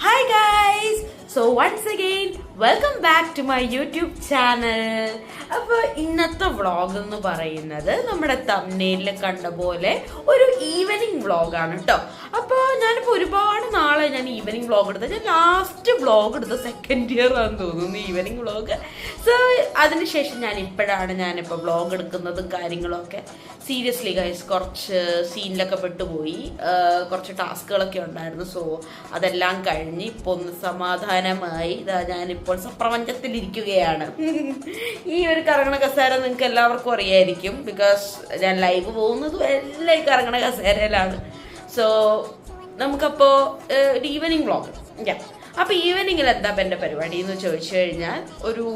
Hi guys! So once again, welcome back to my YouTube channel. അപ്പോൾ ഇന്നത്തെ vlog എന്ന് പറയുന്നത് നമ്മുടെ തംബ്നെയിലിൽ കണ്ട പോലെ ഒരു ഈവനിങ് വ്ളോഗാണ് കേട്ടോ. അപ്പോൾ ഞാനിപ്പോൾ ഒരുപാട് നാളെ ഞാൻ ഈവനിങ് വ്ളോഗ് എടുത്തത്. ഞാൻ ലാസ്റ്റ് വ്ളോഗ് എടുത്ത സെക്കൻഡ് ഇയർ ആണെന്ന് തോന്നുന്നു ഈവനിങ് വ്ളോഗ്. സോ അതിനുശേഷം ഞാനിപ്പോൾ വ്ളോഗ് എടുക്കുന്നതും കാര്യങ്ങളൊക്കെ സീരിയസ്ലി ഗൈസ് കുറച്ച് സീനിലൊക്കെ പെട്ടുപോയി. കുറച്ച് ടാസ്കുകളൊക്കെ ഉണ്ടായിരുന്നു. സോ അതെല്ലാം കഴിഞ്ഞ് ഇപ്പോൾ ഒന്ന് സമാധാനമായി ഞാനിപ്പോൾ സപ്രപഞ്ചത്തിലിരിക്കുകയാണ്. ഈ ഒരു കറങ്ങണ കസേര നിങ്ങൾക്ക് എല്ലാവർക്കും അറിയായിരിക്കും, ബിക്കോസ് ഞാൻ ലൈവ് പോകുന്നതും എല്ലാം ഈ കറങ്ങണ കസേരയിലാണ്. സോ നമുക്കപ്പോൾ ഒരു ഈവനിങ് വ്ളോഗ്. അപ്പോൾ ഈവനിങ്ങിൽ എന്താ എൻ്റെ പരിപാടി എന്ന് ചോദിച്ചു കഴിഞ്ഞാൽ, ഒരു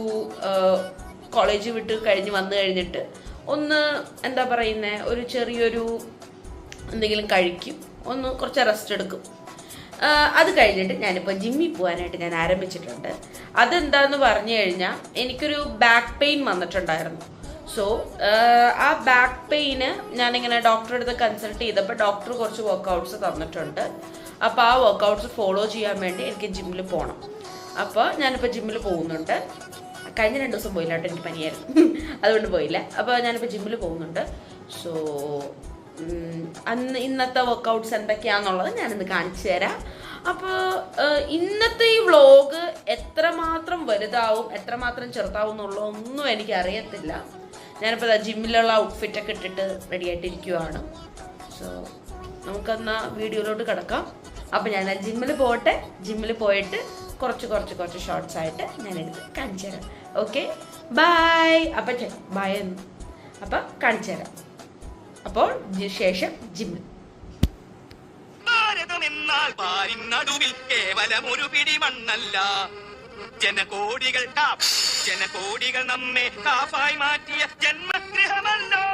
കോളേജ് വിട്ട് കഴിഞ്ഞ് വന്നു കഴിഞ്ഞിട്ട് ഒന്ന് എന്താ പറയുന്നത്, ഒരു ചെറിയൊരു എന്തെങ്കിലും കഴിക്കും, ഒന്ന് കുറച്ച് റെസ്റ്റ് എടുക്കും. അത് കഴിഞ്ഞിട്ട് ഞാനിപ്പോൾ ജിമ്മിൽ പോകാനായിട്ട് ഞാൻ ആരംഭിച്ചിട്ടുണ്ട്. അതെന്താന്ന് പറഞ്ഞു കഴിഞ്ഞാൽ, എനിക്കൊരു ബാക്ക് പെയിൻ വന്നിട്ടുണ്ടായിരുന്നു. സോ ആ ബാക്ക് പെയിന് ഞാനിങ്ങനെ ഡോക്ടറെ അടുത്ത് കൺസൾട്ട് ചെയ്തപ്പോൾ ഡോക്ടർ കുറച്ച് വർക്കൗട്ട്സ് തന്നിട്ടുണ്ട്. അപ്പോൾ ആ വർക്കൗട്ട്സ് ഫോളോ ചെയ്യാൻ വേണ്ടി എനിക്ക് ജിമ്മിൽ പോകണം. അപ്പോൾ ഞാനിപ്പോൾ ജിമ്മിൽ പോകുന്നുണ്ട്. കഴിഞ്ഞ 2 ദിവസം പോയില്ല കേട്ടോ, എനിക്ക് പനിയായിരുന്നു, അതുകൊണ്ട് പോയില്ല. അപ്പോൾ ഞാനിപ്പോൾ ജിമ്മിൽ പോകുന്നുണ്ട്. സോ ഇന്നത്തെ വർക്കൗട്ട്സ് എന്തൊക്കെയാണെന്നുള്ളത് ഞാനിന്ന് കാണിച്ചു തരാം. അപ്പോൾ ഇന്നത്തെ ഈ വ്ളോഗ് എത്രമാത്രം വലുതാവും എത്രമാത്രം ചെറുതാവും എന്നുള്ളതൊന്നും എനിക്കറിയത്തില്ല. ഞാനിപ്പോൾ ജിമ്മിലുള്ള ഔട്ട്ഫിറ്റൊക്കെ ഇട്ടിട്ട് റെഡി ആയിട്ടിരിക്കുവാണ്. സോ നമുക്കെന്നാ വീഡിയോയിലോട്ട് കിടക്കാം. അപ്പോൾ ഞാൻ ജിമ്മിൽ പോട്ടെ. ജിമ്മിൽ പോയിട്ട് കുറച്ച് ഷോർട്സ് ആയിട്ട് ഞാനെടുത്ത് കാണിച്ചു തരാം. Okay, by. അപ്പം ബൈ എന്ന് അപ്പം കാണിച്ചു തരാം. അപ്പോൾ ശേഷം ജിമ്മിൽ. നടുവിൽ കേവലം ഒരു പിടി മണ്ണല്ല, ജനകോടികൾ നമ്മെ കാഫായി മാറ്റിയ ജന്മഗൃഹമല്ലോ.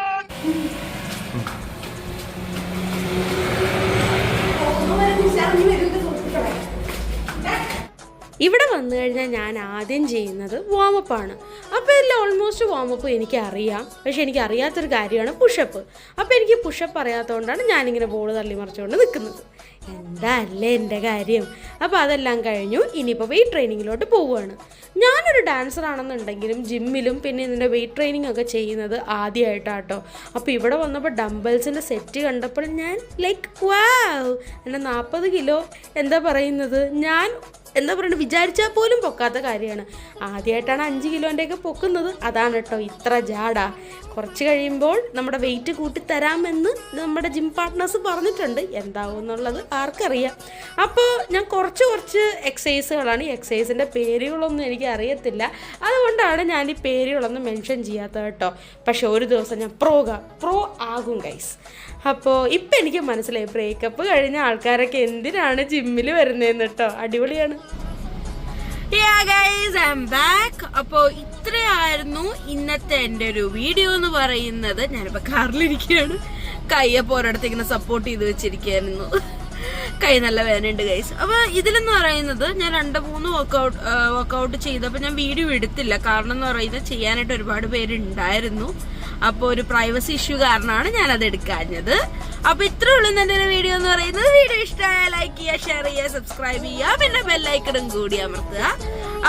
ഇവിടെ വന്നു കഴിഞ്ഞാൽ ഞാൻ ആദ്യം ചെയ്യുന്നത് വാമപ്പാണ്. അപ്പോൾ എല്ലാം ഓൾമോസ്റ്റ് വാമപ്പ് എനിക്കറിയാം. പക്ഷെ എനിക്കറിയാത്തൊരു കാര്യമാണ് പുഷപ്പ്. അപ്പോൾ എനിക്ക് പുഷപ്പ് അറിയാത്തതുകൊണ്ടാണ് ഞാനിങ്ങനെ ബോൾ തള്ളി മറിച്ചുകൊണ്ട് നിൽക്കുന്നത്. എന്താ അല്ലേ എൻ്റെ കാര്യം. അപ്പോൾ അതെല്ലാം കഴിഞ്ഞു. ഇനിയിപ്പോൾ വെയിറ്റ് ട്രെയിനിങ്ങിലോട്ട് പോവുകയാണ്. ഞാനൊരു ഡാൻസർ ആണെന്നുണ്ടെങ്കിലും ജിമ്മിലും പിന്നെ ഇതിൻ്റെ വെയിറ്റ് ട്രെയിനിങ് ഒക്കെ ചെയ്യുന്നത് ആദ്യമായിട്ടാട്ടോ. അപ്പോൾ ഇവിടെ വന്നപ്പോൾ ഡംബൽസിൻ്റെ സെറ്റ് കണ്ടപ്പോൾ ഞാൻ ലൈക്ക് വാവ്, എൻ്റെ 40 കിലോ എന്താ പറയുന്നത്, ഞാൻ എന്താ പറയുക, വിചാരിച്ചാൽ പോലും പൊക്കാത്ത കാര്യമാണ്. ആദ്യമായിട്ടാണ് 5 കിലോൻ്റെയൊക്കെ പൊക്കുന്നത്. അതാണ് കേട്ടോ ഇത്ര ജാട. കുറച്ച് കഴിയുമ്പോൾ നമ്മുടെ വെയിറ്റ് കൂട്ടിത്തരാമെന്ന് നമ്മുടെ ജിം പാർട്ട്നേഴ്സ് പറഞ്ഞിട്ടുണ്ട്. എന്താവും എന്നുള്ളത് ആർക്കറിയാം. അപ്പോൾ ഞാൻ കുറച്ച് എക്സസൈസുകളാണ്. ഈ എക്സസൈസിൻ്റെ പേരുകളൊന്നും എനിക്ക് അറിയത്തില്ല, അതുകൊണ്ടാണ് ഞാൻ ഈ പേരുകളൊന്നും മെൻഷൻ ചെയ്യാത്തത് കേട്ടോ. പക്ഷെ ഒരു ദിവസം ഞാൻ പ്രോ ആകും ഗൈസ്. അപ്പോൾ ഇപ്പം എനിക്ക് മനസ്സിലായി ബ്രേക്കപ്പ് കഴിഞ്ഞ ആൾക്കാരൊക്കെ എന്തിനാണ് ജിമ്മിൽ വരുന്നതെന്ന് കേട്ടോ. അടിപൊളിയാണ്. അപ്പോൾ ഇത്രയായിരുന്നു ഇന്നത്തെ എൻ്റെ ഒരു വീഡിയോ എന്ന് പറയുന്നത്. ഞാനിപ്പോൾ കാറിലിരിക്കുകയാണ്. കൈയപ്പോൾ ഒരിടത്ത് ഇങ്ങനെ സപ്പോർട്ട് ചെയ്ത് വെച്ചിരിക്കുകയായിരുന്നു. കൈ നല്ല വേദനയുണ്ട് ഗൈസ്. അപ്പോൾ ഇതിലെന്ന് പറയുന്നത് ഞാൻ 2-3 വർക്കൗട്ട് ചെയ്തപ്പോൾ ഞാൻ വീഡിയോ എടുത്തില്ല. കാരണം എന്ന് പറയുന്നത് ചെയ്യാനായിട്ട് ഒരുപാട് പേരുണ്ടായിരുന്നു. അപ്പോൾ ഒരു പ്രൈവസി ഇഷ്യൂ കാരണമാണ് ഞാനത് എടുക്കാഞ്ഞത്. അപ്പോൾ ഇത്രേ ഉള്ളൂ എൻ്റെ വീഡിയോ എന്ന് പറയുന്നത്. വീഡിയോ ഇഷ്ടമായ ലൈക്ക് ചെയ്യുക, ഷെയർ ചെയ്യുക, സബ്സ്ക്രൈബ് ചെയ്യുക, പിന്നെ ബെല്ലൈക്കണും കൂടി അമർത്തുക.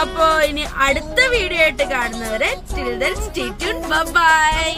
അപ്പോൾ ഇനി അടുത്ത വീഡിയോ ആയിട്ട് കാണുന്നവരെ till then stay tuned. By.